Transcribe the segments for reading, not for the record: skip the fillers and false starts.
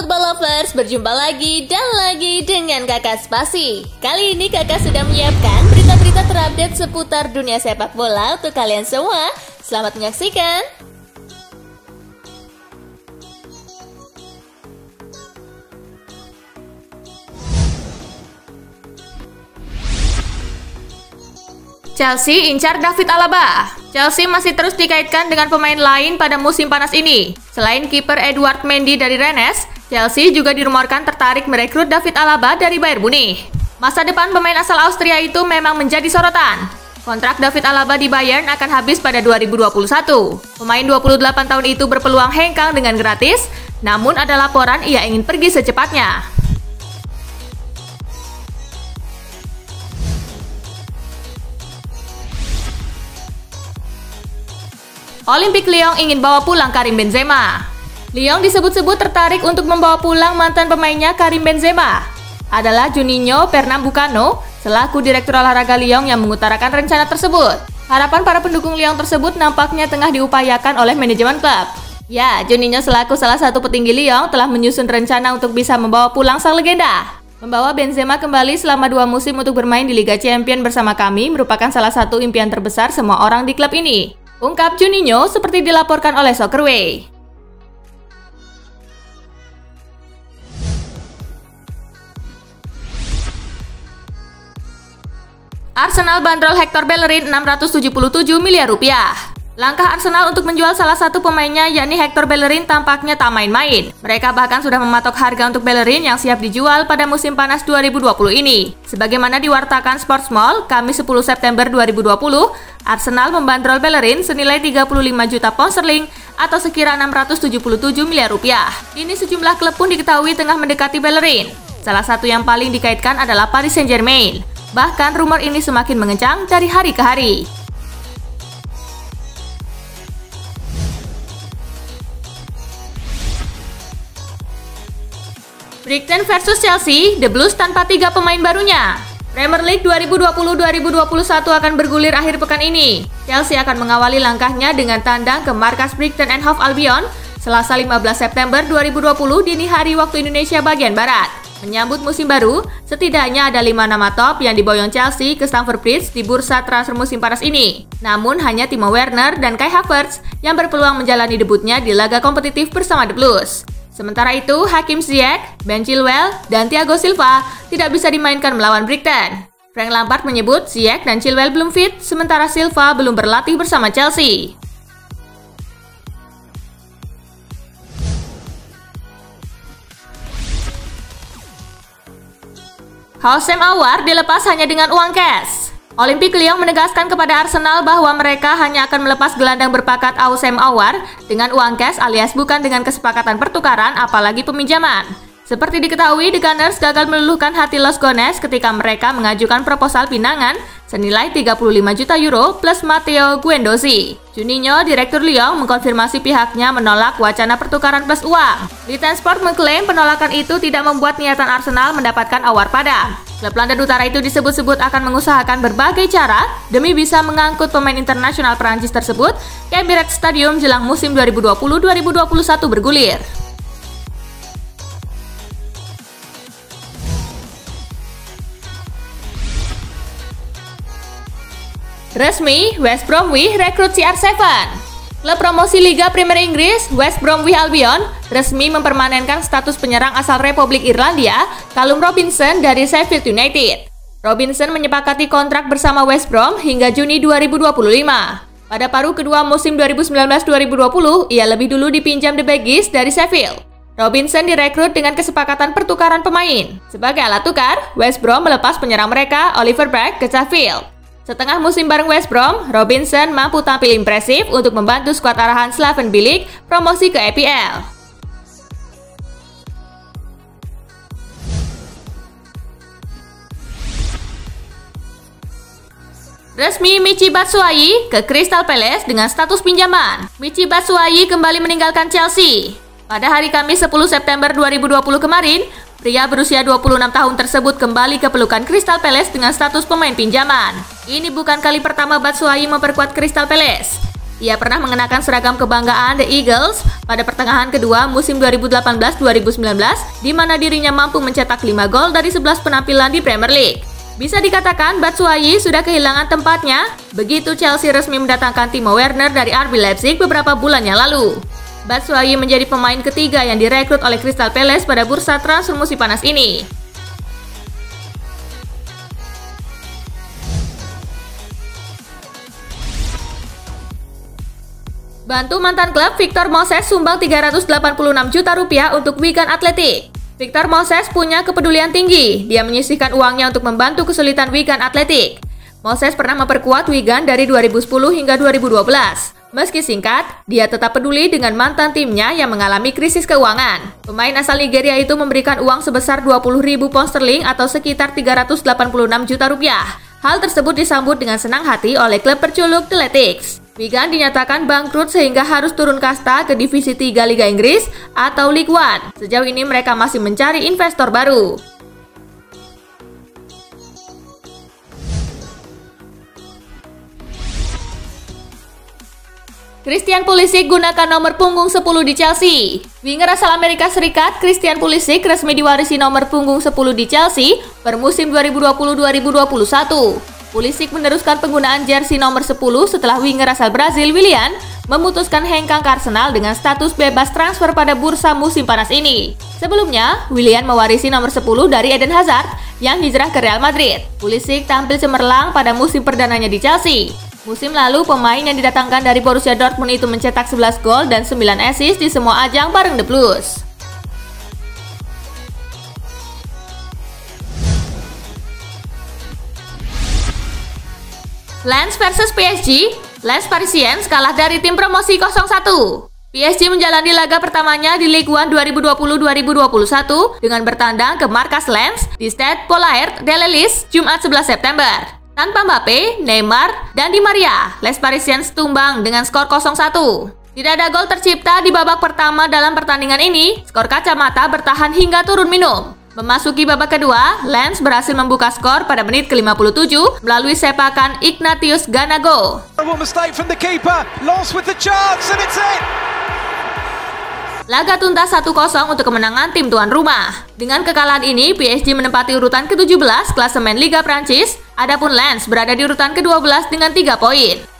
football lovers, berjumpa lagi dan lagi dengan Kakak Spasi. Kali ini Kakak sudah menyiapkan berita-berita terupdate seputar dunia sepak bola untuk kalian semua. Selamat menyaksikan. Chelsea incar David Alaba. Chelsea masih terus dikaitkan dengan pemain lain pada musim panas ini. Selain kiper Edouard Mendy dari Rennes, Chelsea juga dirumorkan tertarik merekrut David Alaba dari Bayern Munich. Masa depan pemain asal Austria itu memang menjadi sorotan. Kontrak David Alaba di Bayern akan habis pada 2021. Pemain 28 tahun itu berpeluang hengkang dengan gratis, namun ada laporan ia ingin pergi secepatnya. Olympique Lyon ingin bawa pulang Karim Benzema. Lyon disebut-sebut tertarik untuk membawa pulang mantan pemainnya Karim Benzema. Adalah Juninho Pernambucano, selaku direktur olahraga Lyon yang mengutarakan rencana tersebut. Harapan para pendukung Lyon tersebut nampaknya tengah diupayakan oleh manajemen klub. Ya, Juninho selaku salah satu petinggi Lyon telah menyusun rencana untuk bisa membawa pulang sang legenda. Membawa Benzema kembali selama 2 musim untuk bermain di Liga Champions bersama kami merupakan salah satu impian terbesar semua orang di klub ini, ungkap Juninho seperti dilaporkan oleh Soccerway. Arsenal bandrol Hector Bellerin 677 miliar rupiah. Langkah Arsenal untuk menjual salah satu pemainnya yakni Hector Bellerin tampaknya tak main-main. Mereka bahkan sudah mematok harga untuk Bellerin yang siap dijual pada musim panas 2020 ini. Sebagaimana diwartakan Sports Mall, Kamis 10 September 2020, Arsenal membandrol Bellerin senilai 35 juta pound sterling atau sekira 677 miliar rupiah. Ini sejumlah klub pun diketahui tengah mendekati Bellerin. Salah satu yang paling dikaitkan adalah Paris Saint-Germain. Bahkan rumor ini semakin mengencang dari hari ke hari. Brighton versus Chelsea, The Blues tanpa 3 pemain barunya. Premier League 2020-2021 akan bergulir akhir pekan ini. Chelsea akan mengawali langkahnya dengan tandang ke markas Brighton and Hove Albion Selasa 15 September 2020 dini hari waktu Indonesia bagian Barat. Menyambut musim baru, setidaknya ada 5 nama top yang diboyong Chelsea ke Stamford Bridge di bursa transfer musim panas ini. Namun hanya Timo Werner dan Kai Havertz yang berpeluang menjalani debutnya di laga kompetitif bersama The Blues. Sementara itu, Hakim Ziyech, Ben Chilwell, dan Thiago Silva tidak bisa dimainkan melawan Brighton. Frank Lampard menyebut Ziyech dan Chilwell belum fit, sementara Silva belum berlatih bersama Chelsea. Houssem Aouar dilepas hanya dengan uang cash. Olympique Lyon menegaskan kepada Arsenal bahwa mereka hanya akan melepas gelandang berpakat Houssem Aouar dengan uang cash alias bukan dengan kesepakatan pertukaran apalagi peminjaman. Seperti diketahui, The Gunners gagal meluluhkan hati Los Gones ketika mereka mengajukan proposal pinangan senilai 35 juta euro plus Matteo Guendouzi. Juninho, direktur Lyon, mengkonfirmasi pihaknya menolak wacana pertukaran plus uang. Britain Sport mengklaim penolakan itu tidak membuat niatan Arsenal mendapatkan Aouar padam. Klub London Utara itu disebut-sebut akan mengusahakan berbagai cara demi bisa mengangkut pemain internasional Perancis tersebut ke Emirates Stadium jelang musim 2020-2021 bergulir. Resmi, West Bromwich rekrut CR7. Klub promosi Liga Premier Inggris, West Bromwich Albion, resmi mempermanenkan status penyerang asal Republik Irlandia, Callum Robinson dari Sheffield United. Robinson menyepakati kontrak bersama West Brom hingga Juni 2025. Pada paruh kedua musim 2019-2020, ia lebih dulu dipinjam The Baggies dari Sheffield. Robinson direkrut dengan kesepakatan pertukaran pemain. Sebagai alat tukar, West Brom melepas penyerang mereka, Oliver Berg, ke Sheffield. Setengah musim bareng West Brom, Robinson mampu tampil impresif untuk membantu skuad arahan Slaven Bilic promosi ke EPL. Resmi Michy Batshuayi ke Crystal Palace dengan status pinjaman. Michy Batshuayi kembali meninggalkan Chelsea. Pada hari Kamis 10 September 2020 kemarin, pria berusia 26 tahun tersebut kembali ke pelukan Crystal Palace dengan status pemain pinjaman. Ini bukan kali pertama Batshuayi memperkuat Crystal Palace. Ia pernah mengenakan seragam kebanggaan The Eagles pada pertengahan kedua musim 2018-2019, di mana dirinya mampu mencetak 5 gol dari 11 penampilan di Premier League. Bisa dikatakan Batshuayi sudah kehilangan tempatnya, begitu Chelsea resmi mendatangkan Timo Werner dari RB Leipzig beberapa bulan yang lalu. Batshuayi menjadi pemain ketiga yang direkrut oleh Crystal Palace pada bursa transfer musim panas ini. Bantu mantan klub Victor Moses sumbang 386 juta rupiah untuk Wigan Athletic. Victor Moses punya kepedulian tinggi. Dia menyisihkan uangnya untuk membantu kesulitan Wigan Athletic. Moses pernah memperkuat Wigan dari 2010 hingga 2012. Meski singkat, dia tetap peduli dengan mantan timnya yang mengalami krisis keuangan. Pemain asal Nigeria itu memberikan uang sebesar 20.000 pound sterling atau sekitar 386 juta rupiah. Hal tersebut disambut dengan senang hati oleh klub berjuluk The Latics. Wigan dinyatakan bangkrut sehingga harus turun kasta ke Divisi 3 Liga Inggris atau League One. Sejauh ini mereka masih mencari investor baru. Christian Pulisic gunakan nomor punggung 10 di Chelsea. Winger asal Amerika Serikat Christian Pulisic resmi diwarisi nomor punggung 10 di Chelsea per musim 2020-2021. Pulisic meneruskan penggunaan jersey nomor 10 setelah winger asal Brazil Willian memutuskan hengkang ke Arsenal dengan status bebas transfer pada bursa musim panas ini. Sebelumnya, Willian mewarisi nomor 10 dari Eden Hazard yang hijrah ke Real Madrid. Pulisic tampil cemerlang pada musim perdananya di Chelsea. Musim lalu, pemain yang didatangkan dari Borussia Dortmund itu mencetak 11 gol dan 9 assist di semua ajang bareng The Blues. Lens versus PSG, Lens Parisiens kalah dari tim promosi 0-1. PSG menjalani laga pertamanya di Ligue 1 2020-2021 dengan bertandang ke markas Lens di Stade Poulaert d'Ellis Jumat 11 September. Tanpa Mbappe, Neymar, dan Di Maria, Les Parisiens tumbang dengan skor 0-1. Tidak ada gol tercipta di babak pertama dalam pertandingan ini, skor kacamata bertahan hingga turun minum. Memasuki babak kedua, Lens berhasil membuka skor pada menit ke-57 melalui sepakan Ignatius Ganago. Laga tuntas 1-0 untuk kemenangan tim tuan rumah. Dengan kekalahan ini, PSG menempati urutan ke-17 klasemen Liga Prancis, adapun Lens berada di urutan ke-12 dengan 3 poin.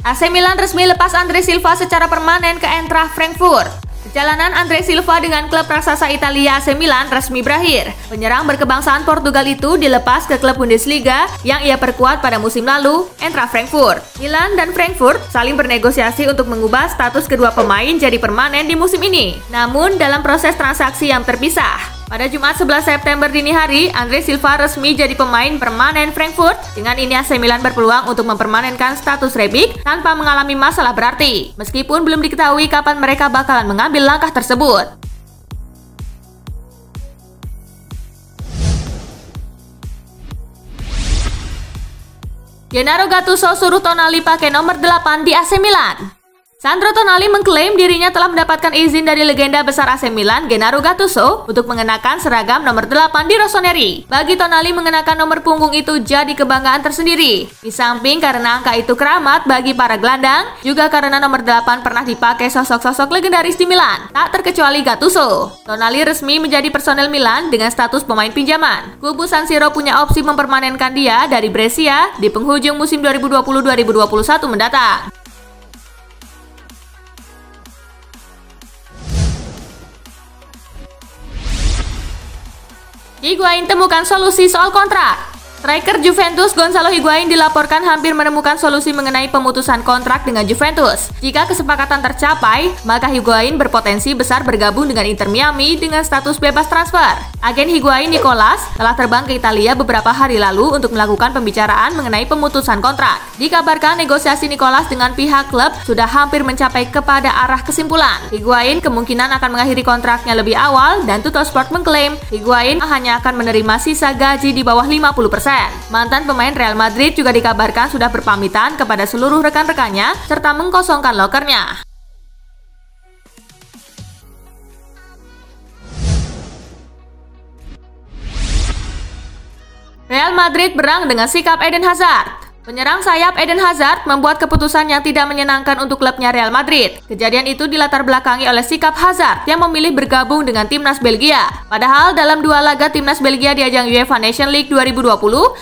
AC Milan resmi lepas Andre Silva secara permanen ke Eintracht Frankfurt. Perjalanan Andre Silva dengan klub raksasa Italia AC Milan resmi berakhir. Penyerang berkebangsaan Portugal itu dilepas ke klub Bundesliga yang ia perkuat pada musim lalu, Eintracht Frankfurt. Milan dan Frankfurt saling bernegosiasi untuk mengubah status kedua pemain jadi permanen di musim ini. Namun dalam proses transaksi yang terpisah. Pada Jumat 11 September dini hari, Andre Silva resmi jadi pemain permanen Frankfurt. Dengan ini AC Milan berpeluang untuk mempermanenkan status Rebic tanpa mengalami masalah berarti. Meskipun belum diketahui kapan mereka bakalan mengambil langkah tersebut. Gennaro Gattuso suruh Tonali pakai nomor 8 di AC Milan. Sandro Tonali mengklaim dirinya telah mendapatkan izin dari legenda besar AC Milan, Gennaro Gattuso, untuk mengenakan seragam nomor 8 di Rossoneri. Bagi Tonali, mengenakan nomor punggung itu jadi kebanggaan tersendiri. Di samping karena angka itu keramat bagi para gelandang, juga karena nomor 8 pernah dipakai sosok-sosok legendaris di Milan, tak terkecuali Gattuso. Tonali resmi menjadi personel Milan dengan status pemain pinjaman. Kubu San Siro punya opsi mempermanenkan dia dari Brescia di penghujung musim 2020-2021 mendatang. Higuain temukan solusi soal kontrak. Striker Juventus Gonzalo Higuain dilaporkan hampir menemukan solusi mengenai pemutusan kontrak dengan Juventus. Jika kesepakatan tercapai, maka Higuain berpotensi besar bergabung dengan Inter Miami dengan status bebas transfer. Agen Higuain Nicolas telah terbang ke Italia beberapa hari lalu untuk melakukan pembicaraan mengenai pemutusan kontrak. Dikabarkan negosiasi Nicolas dengan pihak klub sudah hampir mencapai kepada arah kesimpulan. Higuain kemungkinan akan mengakhiri kontraknya lebih awal dan Tuttosport mengklaim Higuain hanya akan menerima sisa gaji di bawah 50%. Mantan pemain Real Madrid juga dikabarkan sudah berpamitan kepada seluruh rekan-rekannya serta mengkosongkan lokernya. Real Madrid berang dengan sikap Eden Hazard. Penyerang sayap Eden Hazard membuat keputusan yang tidak menyenangkan untuk klubnya Real Madrid. Kejadian itu dilatar belakangi oleh sikap Hazard yang memilih bergabung dengan timnas Belgia. Padahal dalam 2 laga timnas Belgia di ajang UEFA Nations League 2020,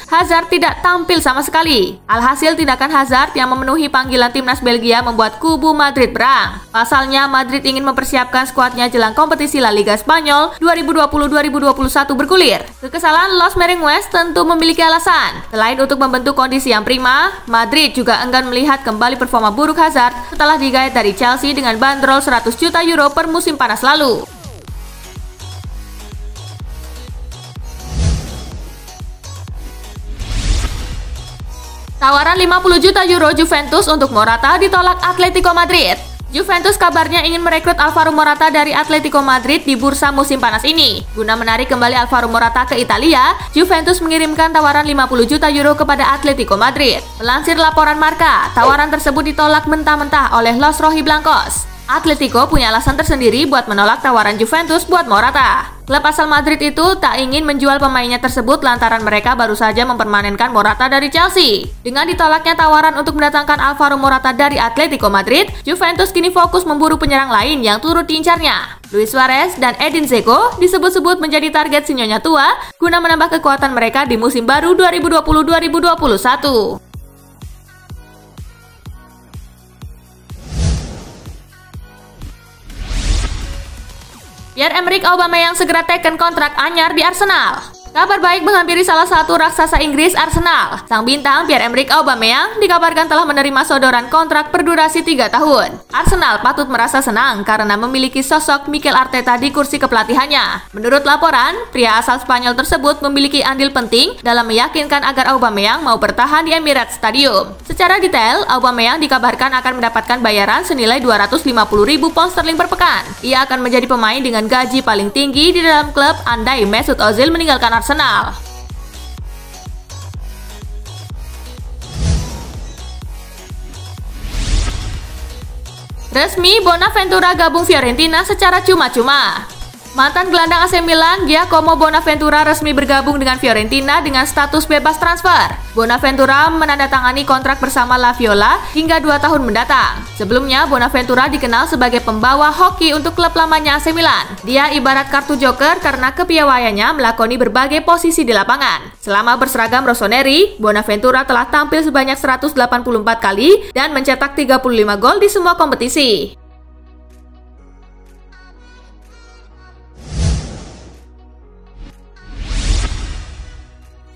Hazard tidak tampil sama sekali. Alhasil tindakan Hazard yang memenuhi panggilan timnas Belgia membuat kubu Madrid berang. Pasalnya Madrid ingin mempersiapkan skuadnya jelang kompetisi La Liga Spanyol 2020-2021 bergulir. Kekesalan Los Merengues tentu memiliki alasan. Selain untuk membentuk kondisi yang Madrid juga enggan melihat kembali performa buruk Hazard setelah digait dari Chelsea dengan bandrol 100 juta euro per musim panas lalu. Tawaran 50 juta euro Juventus untuk Morata ditolak Atletico Madrid. Juventus kabarnya ingin merekrut Alvaro Morata dari Atletico Madrid di bursa musim panas ini. Guna menarik kembali Alvaro Morata ke Italia, Juventus mengirimkan tawaran 50 juta euro kepada Atletico Madrid. Melansir laporan Marca, tawaran tersebut ditolak mentah-mentah oleh Los Rojiblancos. Atletico punya alasan tersendiri buat menolak tawaran Juventus buat Morata. Klub asal Madrid itu tak ingin menjual pemainnya tersebut lantaran mereka baru saja mempermanenkan Morata dari Chelsea. Dengan ditolaknya tawaran untuk mendatangkan Alvaro Morata dari Atletico Madrid, Juventus kini fokus memburu penyerang lain yang turut diincarnya. Luis Suarez dan Edin Dzeko disebut-sebut menjadi target sinyonya tua guna menambah kekuatan mereka di musim baru 2020-2021. Pierre-Emerick Aubameyang segera teken kontrak anyar di Arsenal. Kabar baik menghampiri salah satu raksasa Inggris, Arsenal. Sang bintang Pierre-Emerick Aubameyang dikabarkan telah menerima sodoran kontrak berdurasi 3 tahun. Arsenal patut merasa senang karena memiliki sosok Mikel Arteta di kursi kepelatihannya. Menurut laporan, pria asal Spanyol tersebut memiliki andil penting dalam meyakinkan agar Aubameyang mau bertahan di Emirates Stadium. Secara detail, Aubameyang dikabarkan akan mendapatkan bayaran senilai 250.000 pound sterling per pekan. Ia akan menjadi pemain dengan gaji paling tinggi di dalam klub andai Mesut Ozil meninggalkan Arsenal. Resmi, Bonaventura gabung Fiorentina secara cuma-cuma. Mantan gelandang AC Milan, Giacomo Bonaventura resmi bergabung dengan Fiorentina dengan status bebas transfer. Bonaventura menandatangani kontrak bersama La Viola hingga 2 tahun mendatang. Sebelumnya, Bonaventura dikenal sebagai pembawa hoki untuk klub lamanya AC Milan. Dia ibarat kartu joker karena kepiawaiannya melakoni berbagai posisi di lapangan. Selama berseragam rossoneri, Bonaventura telah tampil sebanyak 184 kali dan mencetak 35 gol di semua kompetisi.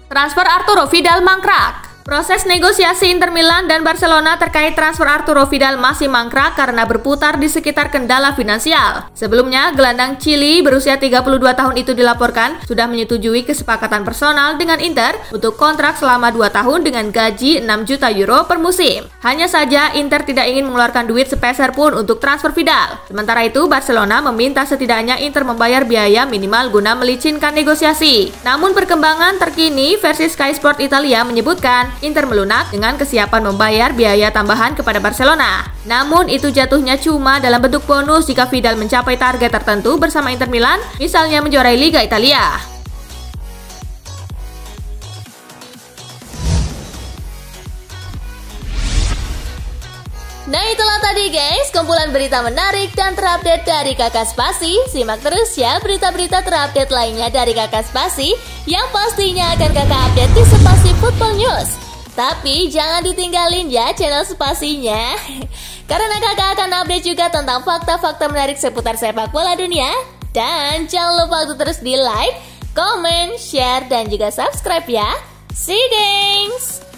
Transfer Arturo Vidal mangkrak. Proses negosiasi Inter Milan dan Barcelona terkait transfer Arturo Vidal masih mangkrak karena berputar di sekitar kendala finansial. Sebelumnya, gelandang Chili berusia 32 tahun itu dilaporkan sudah menyetujui kesepakatan personal dengan Inter untuk kontrak selama 2 tahun dengan gaji 6 juta euro per musim. Hanya saja, Inter tidak ingin mengeluarkan duit sepeser pun untuk transfer Vidal. Sementara itu, Barcelona meminta setidaknya Inter membayar biaya minimal guna melicinkan negosiasi. Namun perkembangan terkini versi Sky Sport Italia menyebutkan Inter melunak dengan kesiapan membayar biaya tambahan kepada Barcelona. Namun itu jatuhnya cuma dalam bentuk bonus jika Vidal mencapai target tertentu bersama Inter Milan, misalnya menjuarai Liga Italia. Nah itulah tadi guys, kumpulan berita menarik dan terupdate dari Kakak Spasi. Simak terus ya berita-berita terupdate lainnya dari Kakak Spasi yang pastinya akan Kakak update di Spasi Football News. Tapi jangan ditinggalin ya channel Spasinya, karena Kakak akan update juga tentang fakta-fakta menarik seputar sepak bola dunia. Dan jangan lupa untuk terus di like, comment, share, dan juga subscribe ya. See you guys!